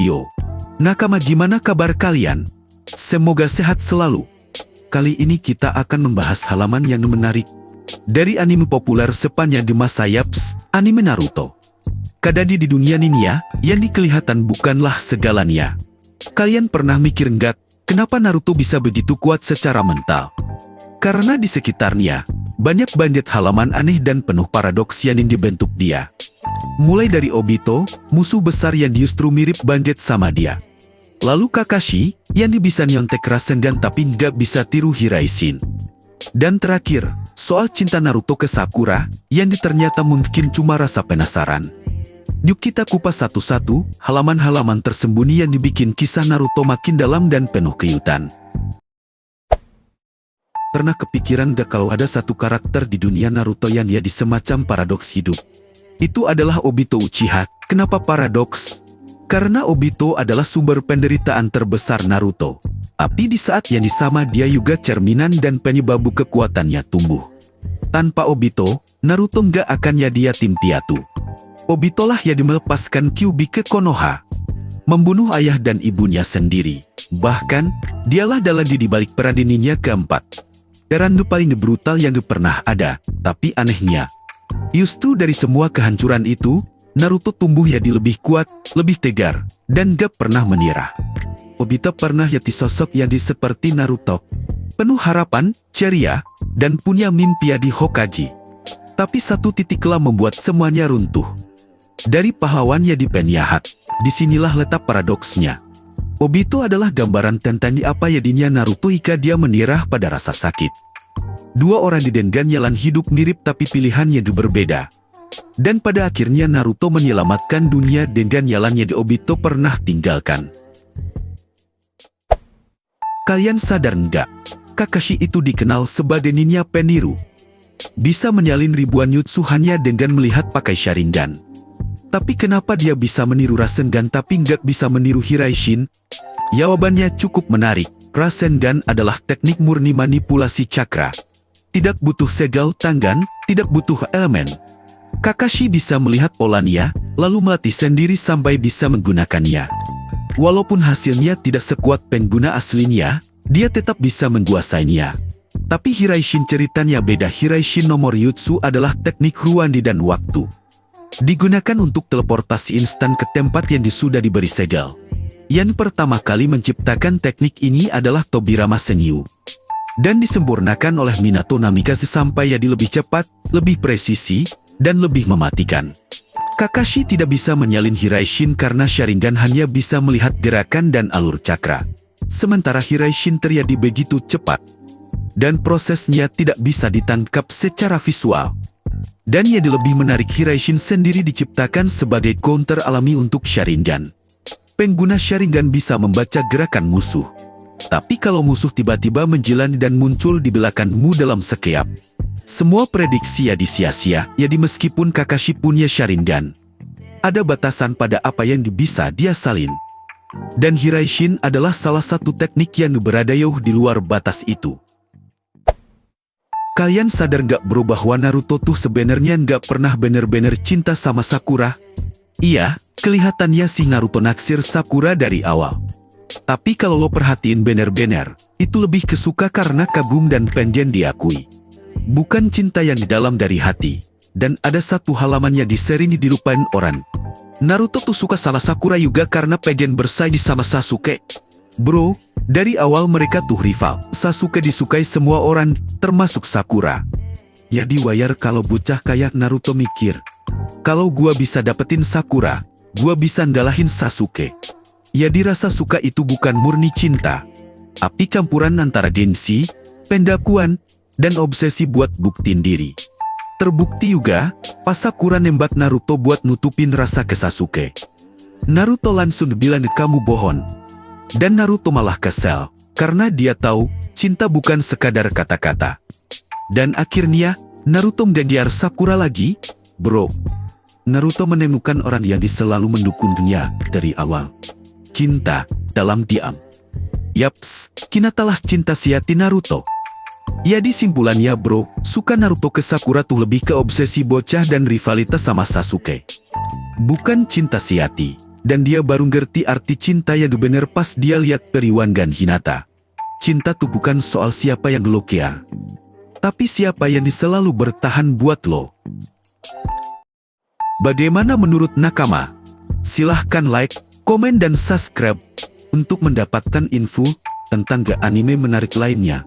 Yo, nakama, gimana kabar kalian? Semoga sehat selalu. Kali ini kita akan membahas halaman yang menarik dari anime populer sepanjang masa yaps, anime Naruto. Kadadi di dunia ninja, yang kelihatan bukanlah segalanya. Kalian pernah mikir nggak, kenapa Naruto bisa begitu kuat secara mental? Karena di sekitarnya, banyak banget halaman aneh dan penuh paradoks yang dibentuk dia. Mulai dari Obito, musuh besar yang justru mirip banget sama dia. Lalu Kakashi, yang bisa nyontek Rasengan tapi nggak bisa tiru Hiraishin. Dan terakhir, soal cinta Naruto ke Sakura, yang ternyata mungkin cuma rasa penasaran. Yuk kita kupas satu-satu halaman-halaman tersembunyi yang dibikin kisah Naruto makin dalam dan penuh kejutan. Pernah kepikiran gak kalau ada satu karakter di dunia Naruto yang dia di semacam paradoks hidup? Itu adalah Obito Uchiha. Kenapa paradoks? Karena Obito adalah sumber penderitaan terbesar Naruto. Tapi di saat yang sama dia juga cerminan dan penyebab kekuatannya tumbuh. Tanpa Obito, Naruto gak akan jadi yatim piatu. Obito lah yang melepaskan Kyuubi ke Konoha, membunuh ayah dan ibunya sendiri. Bahkan, dialah Daladi di balik perang ninja keempat. Randu paling brutal yang pernah ada. Tapi anehnya, justru dari semua kehancuran itu, Naruto tumbuh jadi lebih kuat, lebih tegar, dan gak pernah menyerah. Obito pernah jadi sosok yang seperti Naruto, penuh harapan, ceria, dan punya mimpi di Hokage. Tapi satu titiklah membuat semuanya runtuh. Dari pahlawannya di penjahat, disinilah letak paradoksnya. Obito adalah gambaran tentang apa jadinya Naruto jika dia menyerah pada rasa sakit. Dua orang di dengan jalan hidup mirip tapi pilihannya berbeda. Dan pada akhirnya Naruto menyelamatkan dunia dengan jalannya di Obito pernah tinggalkan. Kalian sadar nggak? Kakashi itu dikenal sebagai ninja peniru. Bisa menyalin ribuan jutsu hanya dengan melihat pakai Sharingan. Tapi kenapa dia bisa meniru Rasengan tapi nggak bisa meniru Hiraishin? Jawabannya cukup menarik. Rasengan adalah teknik murni manipulasi cakra. Tidak butuh segel tangan, tidak butuh elemen. Kakashi bisa melihat polanya, lalu melatih sendiri sampai bisa menggunakannya. Walaupun hasilnya tidak sekuat pengguna aslinya, dia tetap bisa menguasainya. Tapi Hiraishin ceritanya beda. Hiraishin nomor jutsu adalah teknik ruang dan waktu. Digunakan untuk teleportasi instan ke tempat yang sudah diberi segel. Yang pertama kali menciptakan teknik ini adalah Tobirama Senju. Dan disempurnakan oleh Minato Namikaze sampai jadi lebih cepat, lebih presisi, dan lebih mematikan. Kakashi tidak bisa menyalin Hiraishin karena Sharingan hanya bisa melihat gerakan dan alur cakra. Sementara Hiraishin terjadi begitu cepat. Dan prosesnya tidak bisa ditangkap secara visual. Dan yang lebih menarik, Hiraishin sendiri diciptakan sebagai counter alami untuk Sharingan. Pengguna Sharingan bisa membaca gerakan musuh. Tapi kalau musuh tiba-tiba menjelani dan muncul di belakangmu dalam sekejap, semua prediksi jadi sia-sia. Jadi meskipun Kakashi punya Sharingan, ada batasan pada apa yang bisa dia salin. Dan Hiraishin adalah salah satu teknik yang berada jauh di luar batas itu. Kalian sadar nggak bro bahwa Naruto tuh sebenarnya nggak pernah bener-bener cinta sama Sakura? Iya, kelihatannya si Naruto naksir Sakura dari awal. Tapi kalau lo perhatiin bener-bener, itu lebih kesuka karena kagum dan pengen diakui. Bukan cinta yang di dalam dari hati. Dan ada satu halamannya di seri ini dilupain orang. Naruto tuh suka sama Sakura juga karena pengen bersaing sama Sasuke. Bro, dari awal mereka tuh rival. Sasuke disukai semua orang, termasuk Sakura. Jadi wajar kalau bocah kayak Naruto mikir, kalau gua bisa dapetin Sakura, gua bisa ngalahin Sasuke. Jadi rasa suka itu bukan murni cinta, tapi campuran antara gengsi, pendakuan, dan obsesi buat buktiin diri. Terbukti juga, pas Sakura nembak Naruto buat nutupin rasa ke Sasuke. Naruto langsung bilang kamu bohong. Dan Naruto malah kesel, karena dia tahu, cinta bukan sekadar kata-kata. Dan akhirnya, Naruto mengejar Sakura lagi. Bro, Naruto menemukan orang yang selalu mendukungnya dari awal. Cinta, dalam diam. Yaps, kinatalah cinta sejati Naruto. Ya disimpulannya bro, suka Naruto ke Sakura tuh lebih ke obsesi bocah dan rivalitas sama Sasuke. Bukan cinta sejati. Dan dia baru ngerti arti cinta yang bener pas dia lihat Periwan dan Hinata. Cinta tuh bukan soal siapa yang lo kia, tapi siapa yang selalu bertahan buat lo. Bagaimana menurut Nakama? Silahkan like, komen dan subscribe untuk mendapatkan info tentang anime menarik lainnya.